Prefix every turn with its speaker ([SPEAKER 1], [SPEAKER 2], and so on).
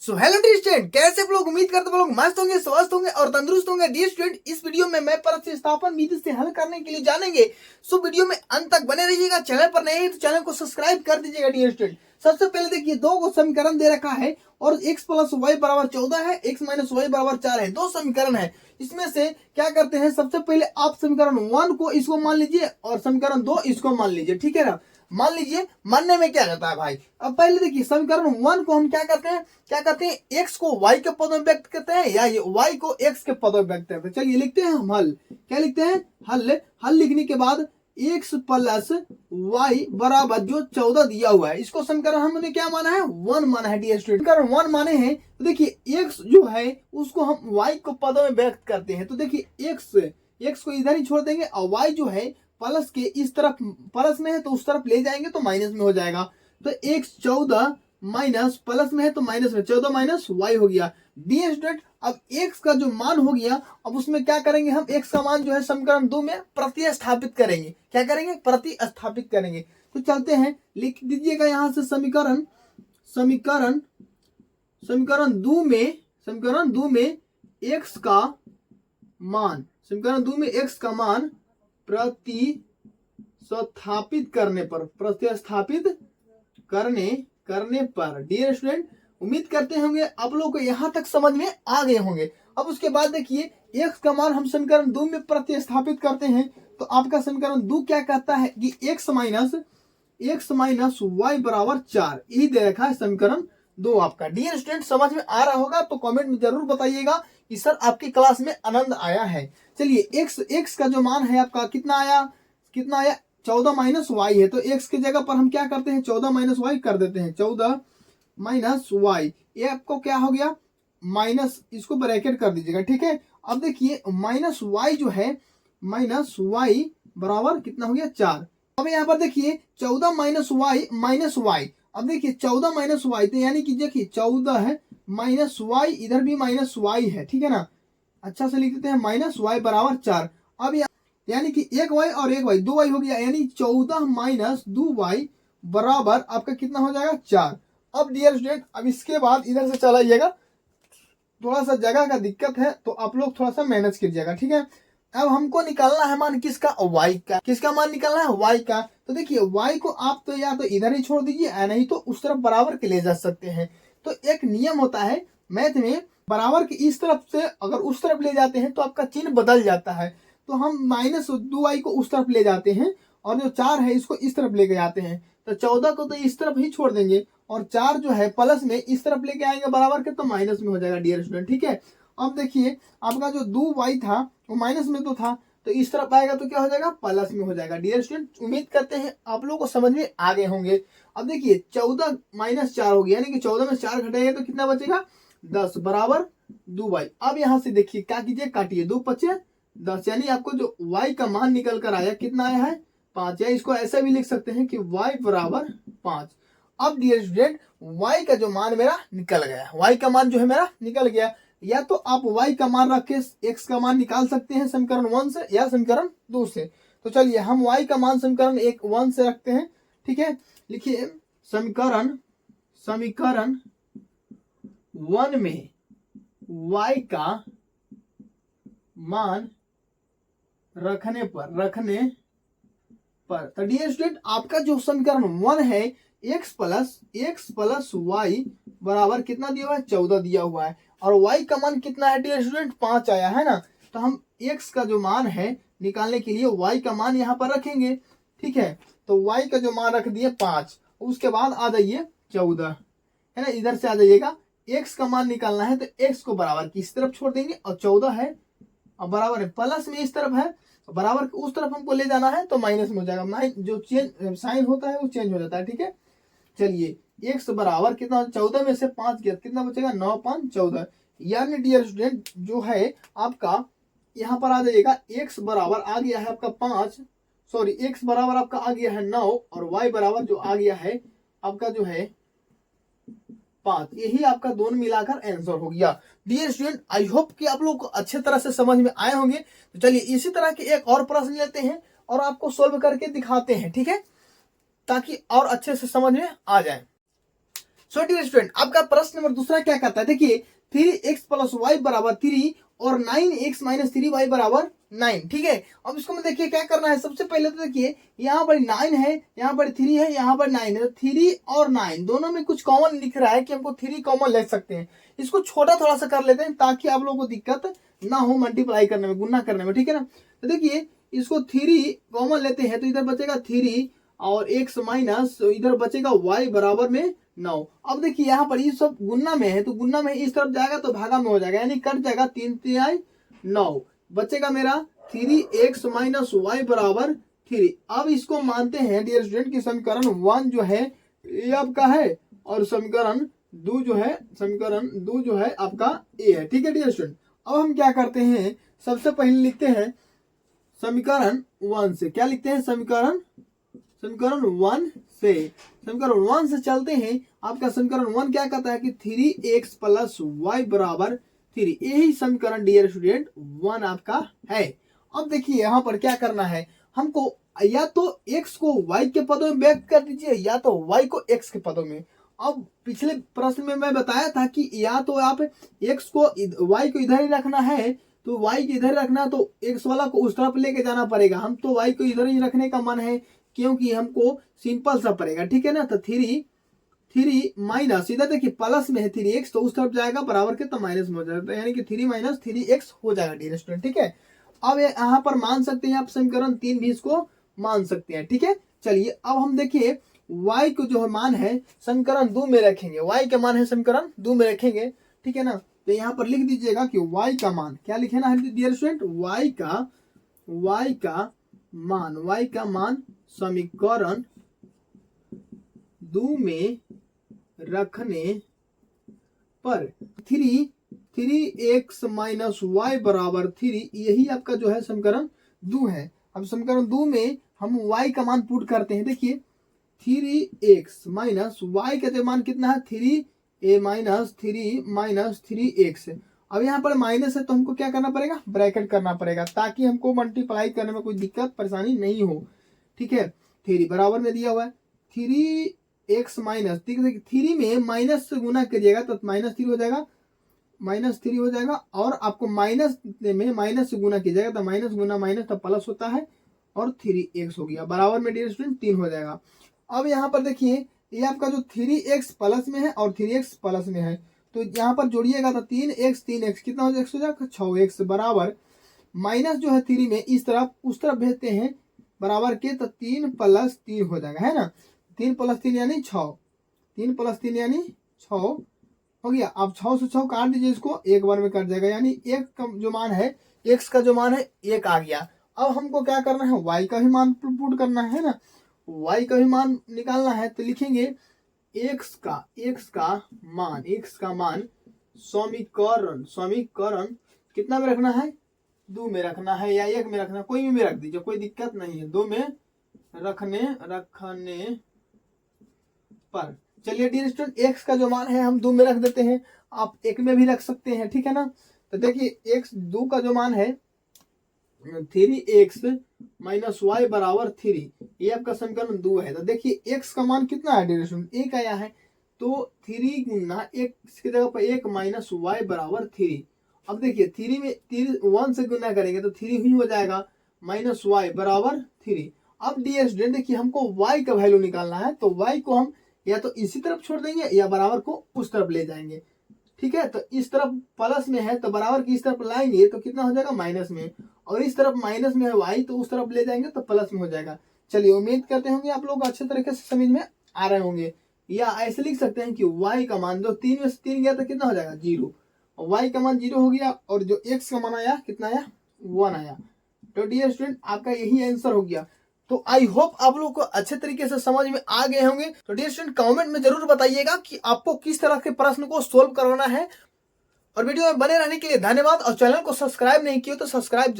[SPEAKER 1] So hello dear student, कैसे आप लोग? उम्मीद करते हैं आप लोग मस्त होंगे, स्वस्थ होंगे और तंदुरुस्त होंगे। डियर स्टूडेंट, इस वीडियो में मैं प्रतिस्थापन विधि से हल करने के लिए जानेंगे। सो वीडियो में अंत तक बने रहिएगा। चैनल पर नए हैं तो चैनल को सब्सक्राइब कर दीजिएगा। डियर स्टूडेंट, सबसे पहले देखिए, दो को समीकरण दे रखा है और x प्लस वाई बराबर 14 है, x माइनस वाई बराबर 4 है। दो समीकरण है। इसमें से क्या करते हैं, सबसे पहले आप समीकरण 1 को इसको मान लीजिए और समीकरण 2 इसको मान लीजिए। ठीक है ना? मान लीजिए, मानने में क्या रहता है भाई। अब पहले देखिए, समीकरण 1 को हम क्या करते हैं, x को y के पदों में व्यक्त करते हैं या y को x के पदों में व्यक्त करते हैं। चलिए लिखते हैं हम हल। क्या लिखते हैं? हल लिखने के बाद x प्लस वाई बराबर जो 14 दिया हुआ है, इसको समीकरण हमने क्या माना है? 1 माना है। डियर स्टूडेंट, समीकरण 1 माने हैं तो देखिए x जो है उसको हम y को पदों में व्यक्त करते हैं। तो देखिए x को इधर ही छोड़ देंगे और y जो है प्लस के इस तरफ प्लस में है तो उस तरफ ले जाएंगे तो माइनस में हो जाएगा। तो x 14 माइनस प्लस में है तो माइनस में, 14 माइनस वाई हो गया। डियर स्टूडेंट, अब x का जो मान हो गया, अब उसमें क्या करेंगे हम? x का मान जो है समीकरण 2 में प्रतिस्थापित करेंगे। क्या करेंगे? प्रतिस्थापित करेंगे। तो चलते हैं, लिख दीजिएगा यहां से समीकरण 2 में x का मान, समीकरण 2 में x का मान प्रतिस्थापित करने पर डियर स्टूडेंट, उम्मीद करते होंगे आप लोगों को यहां तक समझ में आ गए होंगे। अब उसके बाद देखिए, x का मान हम समीकरण 2 में प्रतिस्थापित करते हैं तो आपका समीकरण 2 क्या कहता है कि x माइनस वाई बराबर 4। यही दे रखा है समीकरण 2 आपका। डियर स्टूडेंट, समझ में आ रहा होगा तो कमेंट में जरूर बताइएगा कि सर आपकी क्लास में आनंद आया है। चलिए, x का जो मान है आपका कितना आया 14 माइनस वाई है। तो x की जगह पर हम क्या करते हैं? 14 माइनस वाई कर देते हैं। 14 माइनस वाई, ये आपको क्या हो गया? माइनस, इसको ब्रैकेट कर दीजिएगा। ठीक है। अब देखिए, माइनस वाई जो है, माइनस वाई बराबर कितना हो गया? 4। अब यहाँ पर देखिए 14 माइनस वाई। अब देखिए 14 माइनस वाई, तो यानी कि देखिए 14 है माइनस वाई, इधर भी माइनस वाई है। ठीक है ना? अच्छा से लिख देते हैं, माइनस वाई बराबर 4। अब यानी कि एक वाई और एक वाई, 2 वाई हो गया, यानी 14 माइनस 2 वाई बराबर आपका कितना हो जाएगा? 4। अब डियर स्टूडेंट, अब इसके बाद इधर से चला आइएगा, थोड़ा सा जगह का दिक्कत है तो आप लोग थोड़ा सा मैनेज कीजिएगा। ठीक है। अब हमको निकालना है मान किसका? y का। किसका मान निकालना है? y का। तो देखिए, y को आप तो या तो इधर ही छोड़ दीजिए या नहीं तो उस तरफ बराबर के ले जा सकते हैं। तो एक नियम होता है मैथ में, बराबर की इस तरफ से अगर उस तरफ ले जाते हैं तो आपका चिन्ह बदल जाता है। तो हम माइनस 2y को उस तरफ ले जाते हैं और जो 4 है इसको इस तरफ लेके जाते हैं। तो 14 को तो इस तरफ ही छोड़ देंगे और 4 जो है प्लस में इस तरफ लेके आएंगे बराबर के, तो माइनस में हो जाएगा। डियर स्टूडेंट, ठीक है। अब देखिए, आपका जो 2y था वो माइनस में तो था, तो इस तरफ आएगा तो क्या हो जाएगा? प्लस में हो जाएगा। डियर स्टूडेंट, उम्मीद करते हैं आप लोगों को समझ में आ गए होंगे। अब देखिए 14 माइनस 4 हो गया, यानी कि 14 में 4 घटाएंगे तो कितना बचेगा? 10 बराबर 2y। अब यहां से देखिए क्या कीजिए, काटिए, 2 पचे 10, यानी आपको जो y का मान निकल कर आया कितना आया है? 5। या इसको ऐसा भी लिख सकते हैं कि y बराबर 5। अब डियर स्टूडेंट, y का जो मान मेरा निकल गया, y का मान जो है मेरा निकल गया। या तो आप y का मान रख के x का मान निकाल सकते हैं समीकरण 1 से या समीकरण 2 से। तो चलिए हम y का मान समीकरण 1 से रखते हैं। ठीक है। लिखिए, समीकरण 1 में y का मान रखने पर तो डियर स्टूडेंट, आपका जो समीकरण 1 है, x प्लस वाई बराबर कितना दिया हुआ है? 14 दिया हुआ है। और y का मान कितना है डियर स्टूडेंट? 5 आया है ना। तो हम x का जो मान है निकालने के लिए y का मान यहाँ पर रखेंगे। ठीक है। तो y का जो मान रख दिए 5, उसके बाद आ जाइए 14, है ना, इधर से आ जाइएगा। x का मान निकालना है तो x को बराबर की इस तरफ छोड़ देंगे और 14 है और बराबर है प्लस में इस तरफ है, बराबर उस तरफ हमको ले जाना है तो माइनस में हो जाएगा। जो चेंज साइन होता है वो चेंज हो जाता है। ठीक है। चलिए, x बराबर कितना? 14 में से 5 गया, कितना बचेगा? 9 5 14। यानी डियर स्टूडेंट, जो है आपका यहाँ पर आ जाइएगा, x बराबर आ गया है आपका 5, सॉरी, x बराबर आपका आ गया है 9 और y बराबर जो आ गया है आपका जो है 5। यही आपका दोनों मिलाकर आंसर हो गया। डियर स्टूडेंट, आई होप कि आप लोग को अच्छे तरह से समझ में आए होंगे। तो चलिए इसी तरह के एक और प्रश्न लेते हैं और आपको सोल्व करके दिखाते हैं। ठीक है, ताकि और अच्छे से समझ में आ जाए। सो डियर स्टूडेंट, आपका प्रश्न नंबर दूसरा क्या कहता है, देखिए 3x प्लस वाई बराबर 3 और 9x माइनस 3y बराबर 9। ठीक है, अब इसको में देखिए क्या करना है। सबसे पहले तो देखिए यहाँ पर 9 है, यहाँ पर 3 है, यहाँ पर 9 है, तो 3 और 9 दोनों में कुछ कॉमन दिख रहा है कि हमको 3 कॉमन ले सकते हैं। इसको छोटा थोड़ा सा कर लेते हैं ताकि आप लोगों को दिक्कत ना हो मल्टीप्लाई करने में, गुना करने में। ठीक है ना, तो देखिए इसको 3 कॉमन लेते हैं तो इधर बचेगा 3 और x माइनस इधर बचेगा y बराबर में 9। अब देखिए यहाँ पर ये सब गुना में है तो गुना में इस तरफ जाएगा तो भागा में हो जाएगा, यानी कट जाएगा, 3 3 9 बचेगा मेरा 3x माइनस वाई बराबर 3। अब इसको मानते हैं डियर स्टूडेंट कि समीकरण 1 जो है ये आपका है और समीकरण 2 जो है आपका ए है। ठीक है डियर स्टूडेंट, अब हम क्या करते हैं, सबसे पहले लिखते हैं समीकरण 1 से, क्या लिखते हैं समीकरण 1 से चलते हैं। आपका समीकरण 1 क्या कहता है कि 3x प्लस वाई बराबर 3, यही समीकरण डियर स्टूडेंट 1 आपका है। अब देखिए यहाँ पर क्या करना है, हमको या तो x को y के पदों में व्यक्त कर दीजिए या तो y को x के पदों में। अब पिछले प्रश्न में मैं बताया था कि या तो आप x को y को इधर ही रखना है तो y को इधर रखना, तो x वाला को उस तरफ लेके जाना पड़ेगा। हम तो y को इधर ही रखने का मन है क्योंकि हमको सिंपल सा पड़ेगा। ठीक है ना, तो 3 माइनस इधर देखिए प्लस में है 3x तो उस तरफ जाएगा बराबर के तो माइनस में हो जाएगा, यानी कि 3 माइनस 3x हो जाएगा डियर स्टूडेंट। ठीक है, अब यहाँ पर मान सकते हैं आप समीकरण 3 भी इसको मान सकते हैं। ठीक है, चलिए अब हम देखिए y को जो मान है समीकरण 2 में रखेंगे, y का मान है समीकरण 2 में रखेंगे। ठीक है ना, तो यहाँ पर लिख दीजिएगा कि y का मान क्या लिखना है डियर स्टूडेंट, y का मान समीकरण 2 में रखने पर 3x माइनस वाई बराबर 3, यही आपका जो है समीकरण 2 है। अब समीकरण 2 में हम y का मान पुट करते हैं। देखिए 3x माइनस वाई का जो मान कितना है 3a माइनस 3x। अब यहाँ पर माइनस है तो हमको क्या करना पड़ेगा, ब्रैकेट करना पड़ेगा ताकि हमको मल्टीप्लाई करने में कोई दिक्कत परेशानी नहीं हो। ठीक है, 3 बराबर में दिया हुआ है 3x माइनस, ठीक है 3 में माइनस से गुना करिएगा तो -3 हो जाएगा, और आपको माइनस में माइनस से गुना कीजिएगा तो माइनस गुना माइनस तो प्लस होता है और 3x हो गया बराबर में डियर स्टूडेंट 3 हो जाएगा। अब यहाँ पर देखिए ये आपका जो 3x प्लस में है और 3x प्लस में है तो यहाँ पर जोड़िएगा तो 3x कितना हो जाएगा 6x बराबर माइनस जो है 3 में इस तरफ उस तरफ भेजते हैं बराबर के तो 3 + 3 हो जाएगा, है ना, 3 + 3 यानी 6, 3 + 3 यानी 6 हो गया। अब 6 से 6 काट दीजिए, इसको एक बार में कट जाएगा, यानी एक का जो मान है x का जो मान है 1 आ गया। अब हमको क्या करना है, y का भी मान पुट करना है ना, y का भी मान निकालना है तो लिखेंगे x का मान समीकरण कितना में रखना है, 2 में रखना है या 1 में रखना, कोई में रख दीजिए, कोई दिक्कत नहीं है, 2 में रखने पर। चलिए डियर स्टूडेंट x का जो मान है हम 2 में रख देते हैं, आप 1 में भी रख सकते हैं। ठीक है ना, तो देखिए x 2 का जो मान है 3x माइनस वाई बराबर 3, ये आपका समीकरण 2 है। तो देखिए x का मान कितना है डियर स्टूडेंट, 1 आया है, तो 3 गुना 1 की जगह पर 1 माइनस वाई बराबर 3। अब देखिए 3 में 1 से गुना करेंगे तो 3 ही हो जाएगा माइनस वाई बराबर 3। अब डियर स्टूडेंट देखिए हमको y का वैल्यू निकालना है, तो y को हम या तो इसी तरफ छोड़ देंगे या बराबर को उस तरफ ले जाएंगे। ठीक है, तो इस तरफ प्लस में है तो बराबर की इस तरफ लाएंगे तो कितना हो जाएगा माइनस में, और इस तरफ माइनस में है y तो उस तरफ ले जाएंगे तो प्लस में हो जाएगा। चलिए उम्मीद करते होंगे आप लोग अच्छे तरीके से समझ में आ रहे होंगे। या ऐसे लिख सकते हैं कि y का मान जो 3 में से 3 गया तो कितना हो जाएगा 0, और y का मान 0 हो गया, और जो x का मान आया कितना आया 1 आया। तो डियर स्टूडेंट आपका यही आंसर हो गया। तो आई होप आप लोग को अच्छे तरीके से समझ में आ गए होंगे। तो डियर स्टूडेंट कमेंट में जरूर बताइएगा कि आपको किस तरह के प्रश्न को सोल्व करवाना है, और वीडियो में बने रहने के लिए धन्यवाद। और चैनल को सब्सक्राइब नहीं किया तो सब्सक्राइब